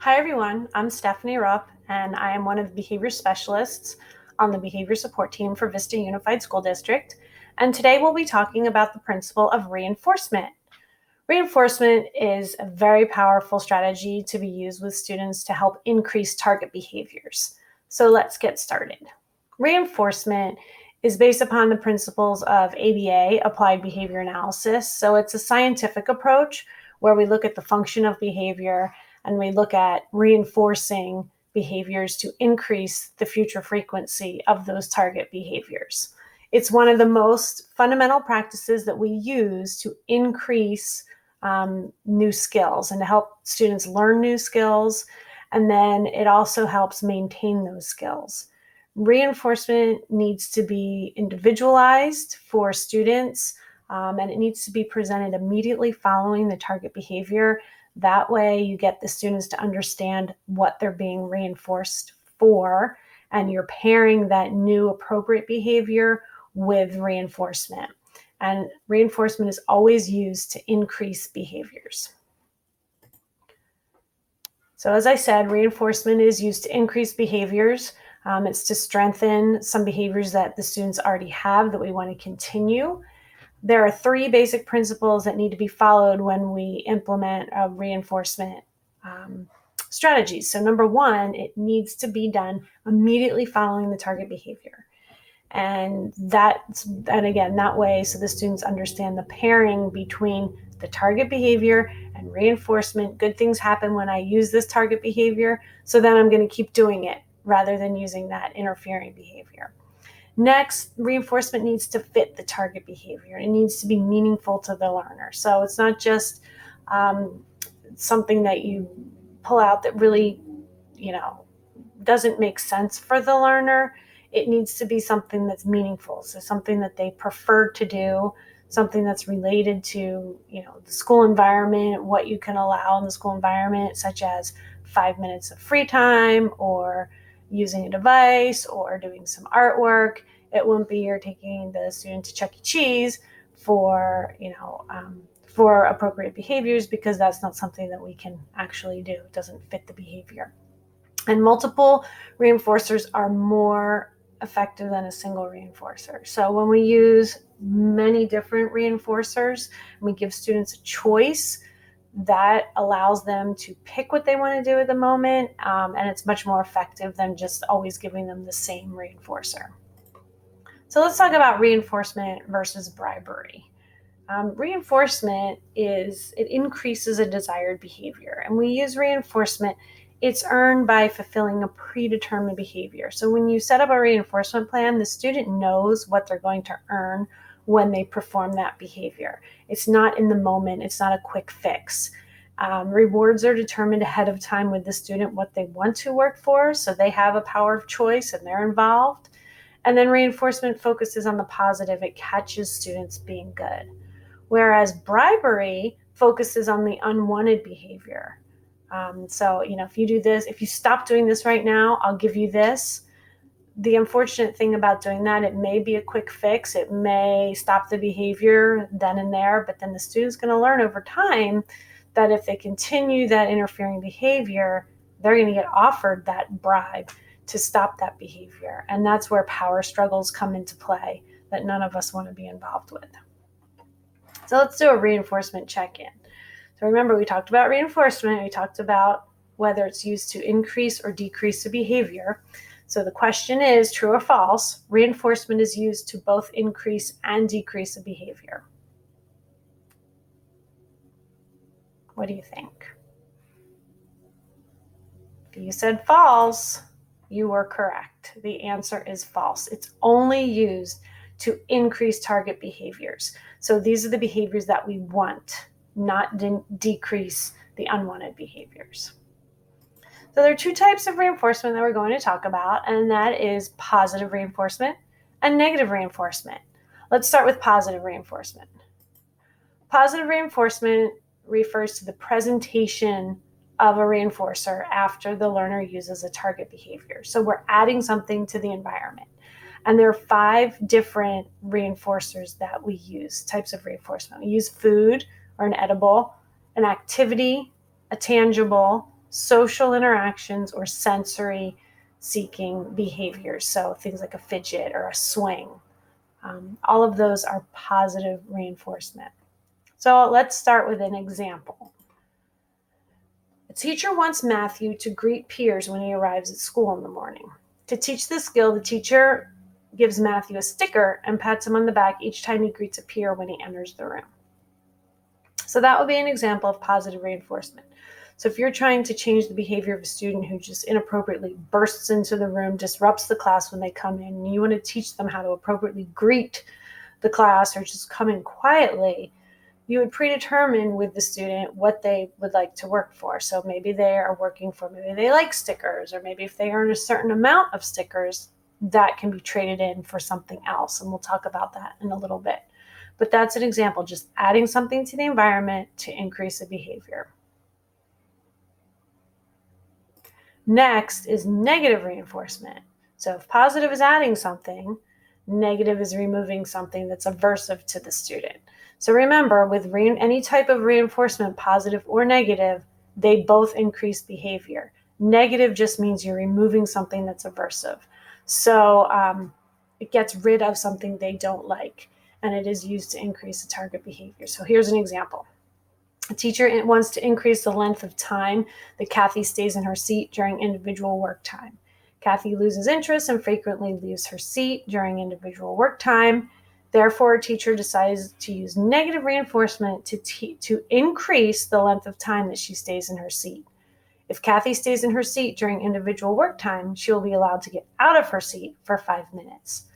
Hi everyone, I'm Stephanie Rupp and I am one of the behavior specialists on the behavior support team for Vista Unified School District. And today we'll be talking about the principle of reinforcement. Reinforcement is a very powerful strategy to be used with students to help increase target behaviors. So let's get started. Reinforcement is based upon the principles of ABA, Applied Behavior Analysis. So it's a scientific approach where we look at the function of behavior and we look at reinforcing behaviors to increase the future frequency of those target behaviors. It's one of the most fundamental practices that we use to increase new skills and to help students learn new skills. And then it also helps maintain those skills. Reinforcement needs to be individualized for students, and it needs to be presented immediately following the target behavior. That way you get the students to understand what they're being reinforced for, and you're pairing that new appropriate behavior with reinforcement. And reinforcement is always used to increase behaviors. So as I said, reinforcement is used to increase behaviors. It's to strengthen some behaviors that the students already have that we want to continue. There are three basic principles that need to be followed when we implement a reinforcement strategies. So number one, it needs to be done immediately following the target behavior. And that way, so the students understand the pairing between the target behavior and reinforcement. Good things happen when I use this target behavior, so then I'm going to keep doing it rather than using that interfering behavior. Next, reinforcement needs to fit the target behavior. It needs to be meaningful to the learner. So it's not just something that you pull out that really, doesn't make sense for the learner. It needs to be something that's meaningful. So something that they prefer to do, something that's related to, the school environment, what you can allow in the school environment, such as 5 minutes of free time or using a device or doing some artwork. It won't be you're taking the student to Chuck E. Cheese for appropriate behaviors, because that's not something that we can actually do. It doesn't fit the behavior. And multiple reinforcers are more effective than a single reinforcer. So when we use many different reinforcers and we give students a choice, that allows them to pick what they want to do at the moment, and it's much more effective than just always giving them the same reinforcer. So let's talk about reinforcement versus bribery. Reinforcement it increases a desired behavior, and we use reinforcement. It's earned by fulfilling a predetermined behavior. So when you set up a reinforcement plan, the student knows what they're going to earn when they perform that behavior. It's not in the moment. It's not a quick fix. Rewards are determined ahead of time with the student what they want to work for, so they have a power of choice and they're involved. And then reinforcement focuses on the positive. It catches students being good. Whereas bribery focuses on the unwanted behavior. So, if you do this, if you stop doing this right now, I'll give you this. The unfortunate thing about doing that, it may be a quick fix. It may stop the behavior then and there, but then the student's going to learn over time that if they continue that interfering behavior, they're going to get offered that bribe to stop that behavior. And that's where power struggles come into play that none of us want to be involved with. So let's do a reinforcement check-in. So remember, we talked about reinforcement. We talked about whether it's used to increase or decrease the behavior. So the question is, true or false, reinforcement is used to both increase and decrease a behavior. What do you think? If you said false, you were correct. The answer is false. It's only used to increase target behaviors. So these are the behaviors that we want, not decrease the unwanted behaviors. So there are two types of reinforcement that we're going to talk about, and that is positive reinforcement and negative reinforcement. Let's start with positive reinforcement. Positive reinforcement refers to the presentation of a reinforcer after the learner uses a target behavior. So we're adding something to the environment. And there are 5 different reinforcers that we use, types of reinforcement. We use food or an edible, an activity, a tangible, social interactions, or sensory seeking behaviors. So things like a fidget or a swing. All of those are positive reinforcement. So let's start with an example. A teacher wants Matthew to greet peers when he arrives at school in the morning. To teach this skill, the teacher gives Matthew a sticker and pats him on the back each time he greets a peer when he enters the room. So that would be an example of positive reinforcement. So if you're trying to change the behavior of a student who just inappropriately bursts into the room, disrupts the class when they come in, and you want to teach them how to appropriately greet the class or just come in quietly, you would predetermine with the student what they would like to work for. So maybe they are working for, maybe they like stickers, or maybe if they earn a certain amount of stickers, that can be traded in for something else. And we'll talk about that in a little bit. But that's an example, just adding something to the environment to increase the behavior. Next is negative reinforcement. So if positive is adding something, negative is removing something that's aversive to the student. So remember, with any type of reinforcement, positive or negative, they both increase behavior. Negative just means you're removing something that's aversive. So it gets rid of something they don't like, and it is used to increase the target behavior. So here's an example. A teacher wants to increase the length of time that Kathy stays in her seat during individual work time. Kathy loses interest and frequently leaves her seat during individual work time. Therefore, a teacher decides to use negative reinforcement to increase the length of time that she stays in her seat. If Kathy stays in her seat during individual work time, she will be allowed to get out of her seat for 5 minutes.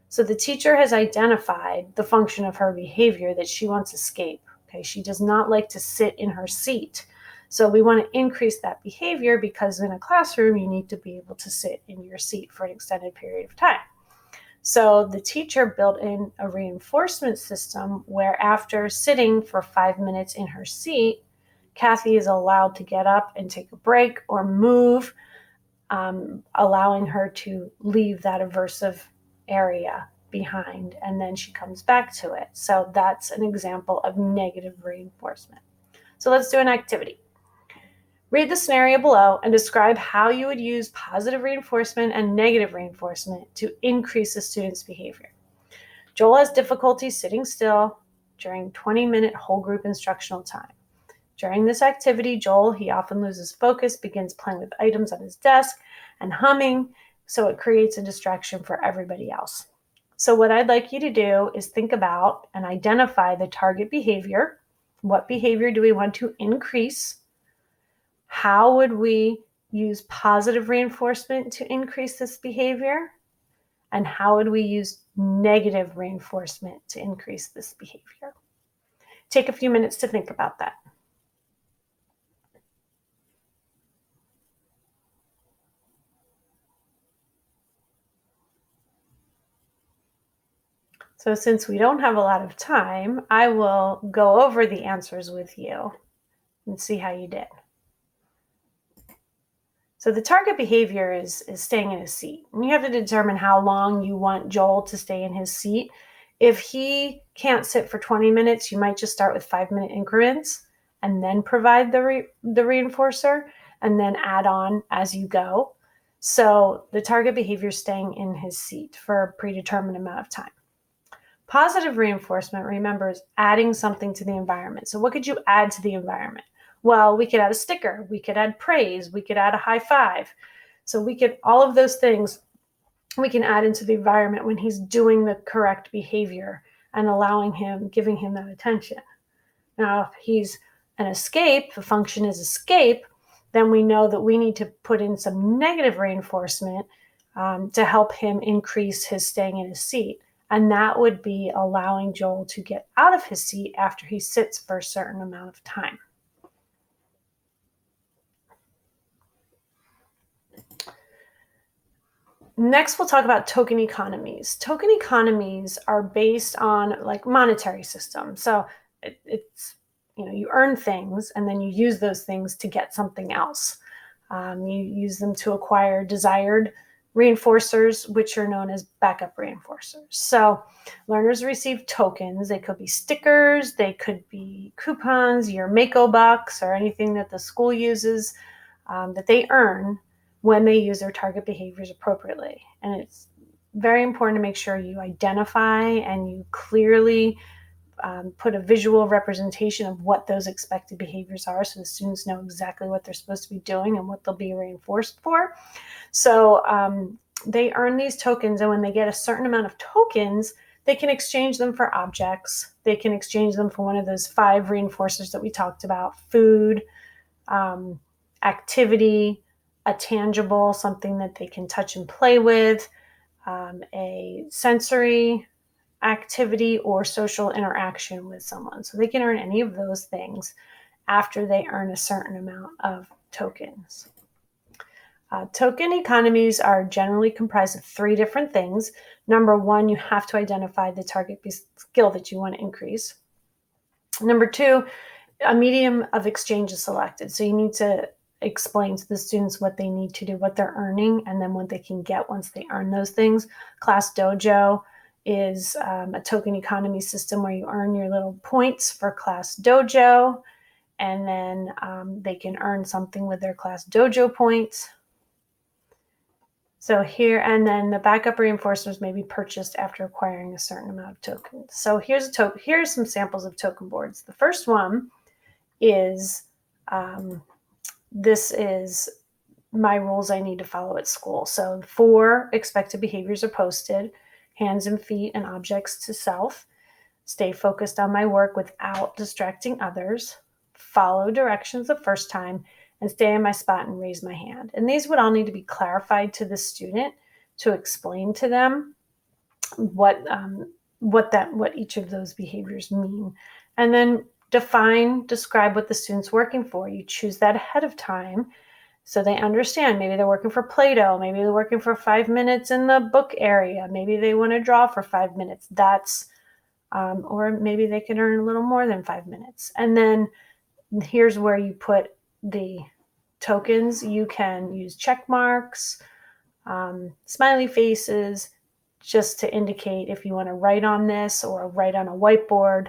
So the teacher has identified the function of her behavior that she wants escape. Okay, she does not like to sit in her seat. So we want to increase that behavior because in a classroom, you need to be able to sit in your seat for an extended period of time. So the teacher built in a reinforcement system where after sitting for 5 minutes in her seat, Kathy is allowed to get up and take a break or move, allowing her to leave that aversive area behind, and then she comes back to it. So that's an example of negative reinforcement. So let's do an activity. Read the scenario below and describe how you would use positive reinforcement and negative reinforcement to increase the student's behavior. Joel has difficulty sitting still during 20-minute whole group instructional time. During this activity, Joel, he often loses focus, begins playing with items on his desk and humming, so it creates a distraction for everybody else. So what I'd like you to do is think about and identify the target behavior. What behavior do we want to increase? How would we use positive reinforcement to increase this behavior? And how would we use negative reinforcement to increase this behavior? Take a few minutes to think about that. So since we don't have a lot of time, I will go over the answers with you and see how you did. So the target behavior is staying in his seat. And you have to determine how long you want Joel to stay in his seat. If he can't sit for 20 minutes, you might just start with 5-minute increments and then provide the reinforcer and then add on as you go. So the target behavior is staying in his seat for a predetermined amount of time. Positive reinforcement, remember, is adding something to the environment. So what could you add to the environment? Well, we could add a sticker, we could add praise, we could add a high five. So we could, all of those things we can add into the environment when he's doing the correct behavior and allowing him, giving him that attention. Now, if he's an escape, the function is escape, then we know that we need to put in some negative reinforcement to help him increase his staying in his seat. And that would be allowing Joel to get out of his seat after he sits for a certain amount of time. Next, we'll talk about token economies. Token economies are based on like monetary systems. So it's, you earn things and then you use those things to get something else. You use them to acquire desired reinforcers, which are known as backup reinforcers. So learners receive tokens. They could be stickers, they could be coupons, your Mako bucks, or anything that the school uses that they earn when they use their target behaviors appropriately. And it's very important to make sure you identify and you clearly put a visual representation of what those expected behaviors are, so the students know exactly what they're supposed to be doing and what they'll be reinforced for. So they earn these tokens, and when they get a certain amount of tokens, they can exchange them for objects. They can exchange them for one of those 5 reinforcers that we talked about: food, activity, a tangible, something that they can touch and play with, a sensory activity, or social interaction with someone. So they can earn any of those things after they earn a certain amount of tokens. Token economies are generally comprised of 3 different things. Number 1, you have to identify the target skill that you want to increase. Number 2, a medium of exchange is selected. So you need to explain to the students what they need to do, what they're earning, and then what they can get once they earn those things. Class Dojo is a token economy system where you earn your little points for Class Dojo, and then they can earn something with their Class Dojo points. So here, and then the backup reinforcements may be purchased after acquiring a certain amount of tokens. So here's some samples of token boards. The first one is, this is my rules I need to follow at school. So 4 expected behaviors are posted: hands and feet and objects to self, stay focused on my work without distracting others, follow directions the first time, and stay in my spot and raise my hand. And these would all need to be clarified to the student to explain to them what each of those behaviors mean. And then describe what the student's working for. You choose that ahead of time so they understand. Maybe they're working for Play-Doh. Maybe they're working for 5 minutes in the book area. Maybe they want to draw for 5 minutes. Or maybe they can earn a little more than 5 minutes. And then here's where you put the tokens. You can use check marks, smiley faces, just to indicate if you want to write on this or write on a whiteboard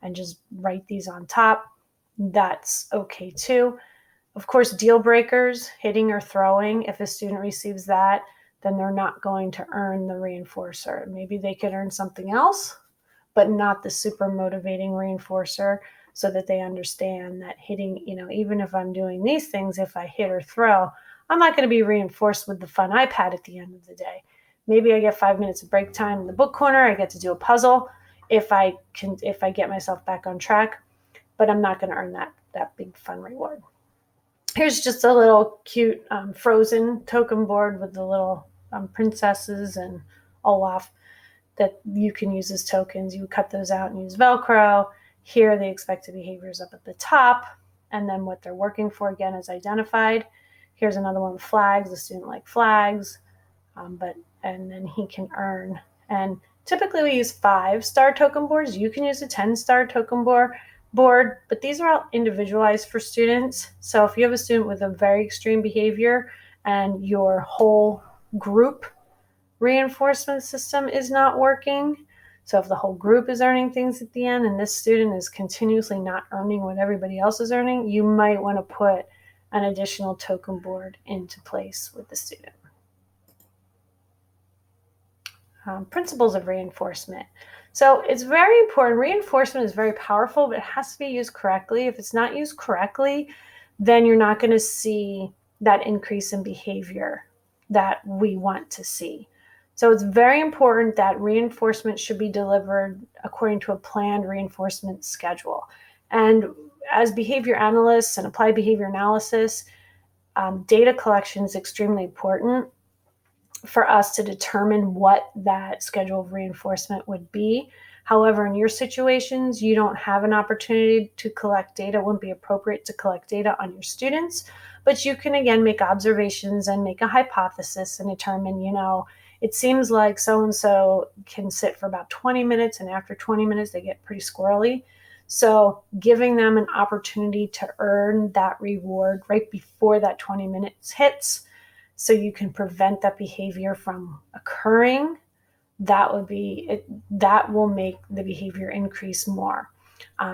and just write these on top. That's okay too. Of course, deal breakers, hitting or throwing. If a student receives that, then they're not going to earn the reinforcer. Maybe they could earn something else, but not the super motivating reinforcer, so that they understand that hitting, even if I'm doing these things, if I hit or throw, I'm not going to be reinforced with the fun iPad at the end of the day. Maybe I get 5 minutes of break time in the book corner. I get to do a puzzle if I get myself back on track, but I'm not going to earn that big fun reward. Here's just a little cute Frozen token board with the little princesses and Olaf that you can use as tokens. You would cut those out and use Velcro. Here, the expected behaviors up at the top, and then what they're working for again is identified. Here's another one with flags. The student likes flags, and then he can earn. And typically we use 5-star token boards. You can use a 10-star token board, but these are all individualized for students. So if you have a student with a very extreme behavior and your whole group reinforcement system is not working, so if the whole group is earning things at the end and this student is continuously not earning what everybody else is earning, you might want to put an additional token board into place with the student. Principles of reinforcement. So it's very important. Reinforcement is very powerful, but it has to be used correctly. If it's not used correctly, then you're not going to see that increase in behavior that we want to see. So it's very important that reinforcement should be delivered according to a planned reinforcement schedule. And as behavior analysts and applied behavior analysis, data collection is extremely important for us to determine what that schedule of reinforcement would be. However, in your situations, you don't have an opportunity to collect data. It wouldn't be appropriate to collect data on your students, but you can again make observations and make a hypothesis and determine, it seems like so-and-so can sit for about 20 minutes, and after 20 minutes, they get pretty squirrely. So giving them an opportunity to earn that reward right before that 20 minutes hits, so you can prevent that behavior from occurring, that will make the behavior increase more.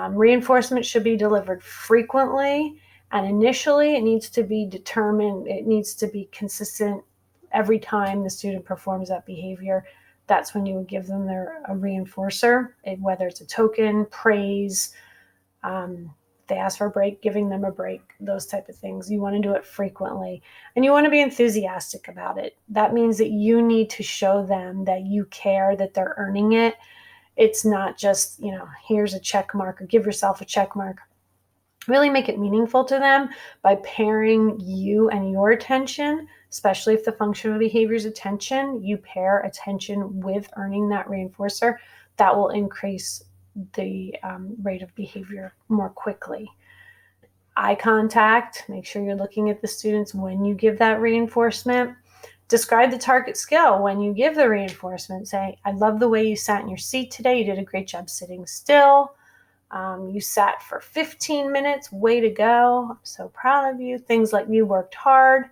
Reinforcement should be delivered frequently And initially, it needs to be determined, it needs to be consistent every time the student performs that behavior. That's when you would give them a reinforcer, whether it's a token, praise, they ask for a break, giving them a break, those type of things. You want to do it frequently, and you want to be enthusiastic about it. That means that you need to show them that you care, that they're earning it. It's not just, here's a check mark, or give yourself a check mark. Really make it meaningful to them by pairing you and your attention, especially if the functional behavior is attention. You pair attention with earning that reinforcer. That will increase the rate of behavior more quickly. Eye contact, make sure you're looking at the students when you give that reinforcement. Describe the target skill when you give the reinforcement. Say, I love the way you sat in your seat today. You did a great job sitting still. You sat for 15 minutes. Way to go. I'm so proud of you. Things like you worked hard.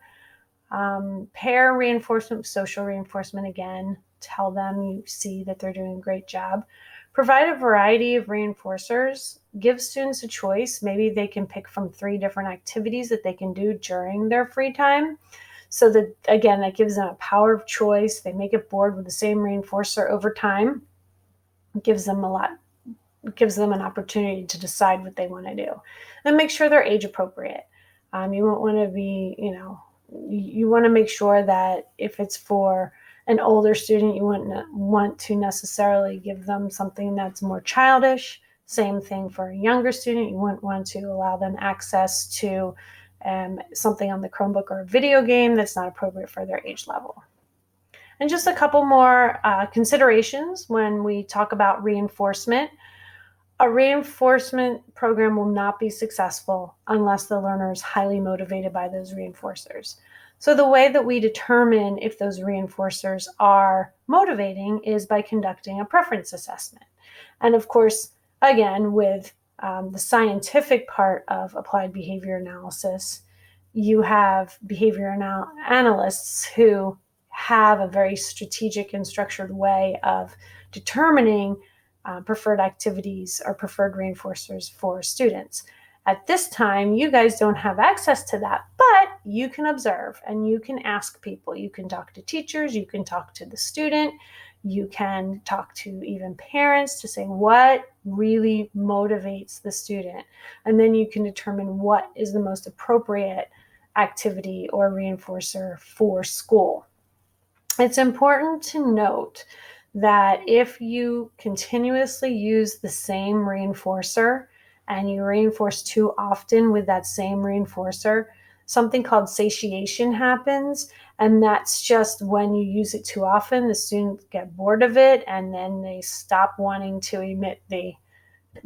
Pair reinforcement with social reinforcement again. Tell them you see that they're doing a great job. Provide a variety of reinforcers. Give students a choice. Maybe they can pick from 3 different activities that they can do during their free time. So that, again, that gives them a power of choice. They may get bored with the same reinforcer over time. It gives them an opportunity to decide what they want to do. And make sure they're age appropriate. You won't want to be, you want to make sure that if it's for an older student, you wouldn't want to necessarily give them something that's more childish. Same thing for a younger student. You wouldn't want to allow them access to something on the Chromebook or a video game that's not appropriate for their age level. And just a couple more considerations when we talk about reinforcement. A reinforcement program will not be successful unless the learner is highly motivated by those reinforcers. So the way that we determine if those reinforcers are motivating is by conducting a preference assessment. And of course, again, with the scientific part of applied behavior analysis, you have behavior analysts who have a very strategic and structured way of determining preferred activities or preferred reinforcers for students. At this time, you guys don't have access to that, but you can observe and you can ask people. You can talk to teachers, you can talk to the student, you can talk to even parents to say what really motivates the student. And then you can determine what is the most appropriate activity or reinforcer for school. It's important to note that if you continuously use the same reinforcer and you reinforce too often with that same reinforcer, something called satiation happens. And that's just when you use it too often, the students get bored of it and then they stop wanting to emit the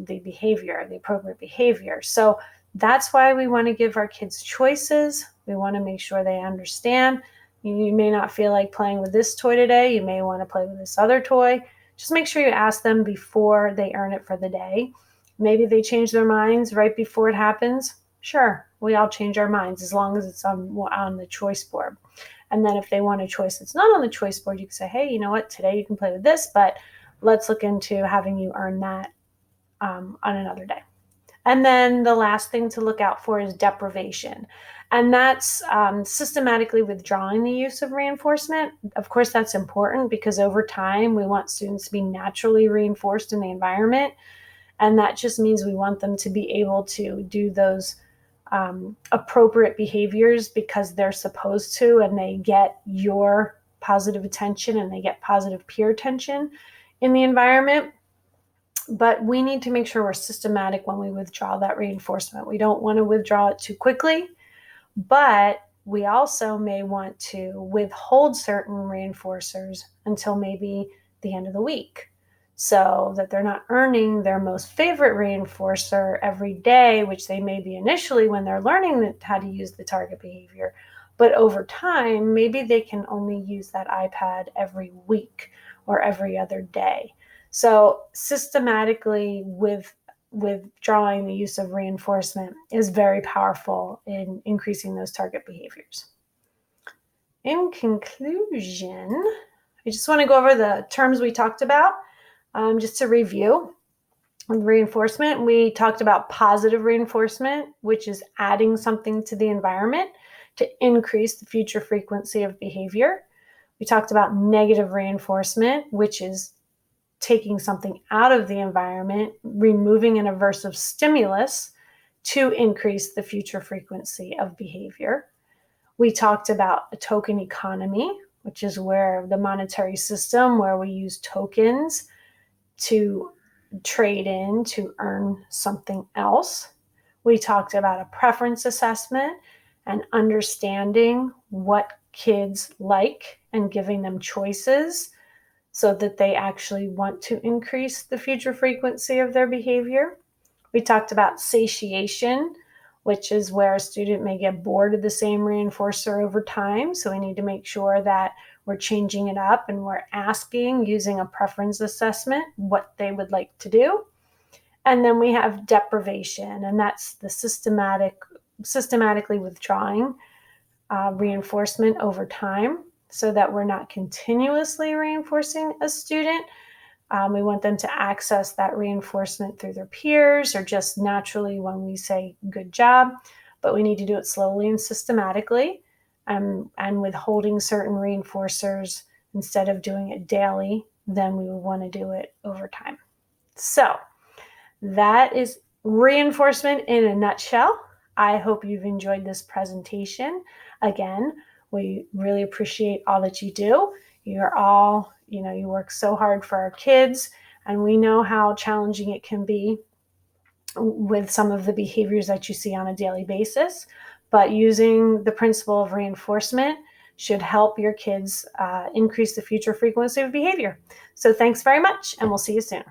behavior, the appropriate behavior. So that's why we want to give our kids choices. We want to make sure they understand. You may not feel like playing with this toy today. You may want to play with this other toy. Just make sure you ask them before they earn it for the day. Maybe they change their minds right before it happens. Sure, we all change our minds as long as it's on the choice board. And then if they want a choice that's not on the choice board, you can say, hey, you know what? Today you can play with this, but let's look into having you earn that on another day. And then the last thing to look out for is deprivation. And that's systematically withdrawing the use of reinforcement. Of course, that's important because over time, we want students to be naturally reinforced in the environment. And that just means we want them to be able to do those appropriate behaviors because they're supposed to, and they get your positive attention and they get positive peer attention in the environment. But we need to make sure we're systematic when we withdraw that reinforcement. We don't want to withdraw it too quickly, but we also may want to withhold certain reinforcers until maybe the end of the week so that they're not earning their most favorite reinforcer every day, which they may be initially when they're learning how to use the target behavior. But over time, maybe they can only use that iPad every week or every other day. So systematically withdrawing the use of reinforcement is very powerful in increasing those target behaviors. In conclusion, I just want to go over the terms we talked about just to review. With reinforcement, we talked about positive reinforcement, which is adding something to the environment to increase the future frequency of behavior. We talked about negative reinforcement, which is taking something out of the environment, removing an aversive stimulus to increase the future frequency of behavior. We talked about a token economy, which is where the monetary system, where we use tokens to trade in to earn something else. We talked about a preference assessment and understanding what kids like and giving them choices so that they actually want to increase the future frequency of their behavior. We talked about satiation, which is where a student may get bored of the same reinforcer over time. So we need to make sure that we're changing it up and we're asking, using a preference assessment, what they would like to do. And then we have deprivation, and that's the systematically withdrawing reinforcement over time so that we're not continuously reinforcing a student. We want them to access that reinforcement through their peers or just naturally when we say good job, but we need to do it slowly and systematically, and withholding certain reinforcers instead of doing it daily, then we would want to do it over time. So that is reinforcement in a nutshell. I hope you've enjoyed this presentation. Again, we really appreciate all that you do. You're all, you work so hard for our kids, and we know how challenging it can be with some of the behaviors that you see on a daily basis. But using the principle of reinforcement should help your kids increase the future frequency of behavior. So thanks very much, and we'll see you soon.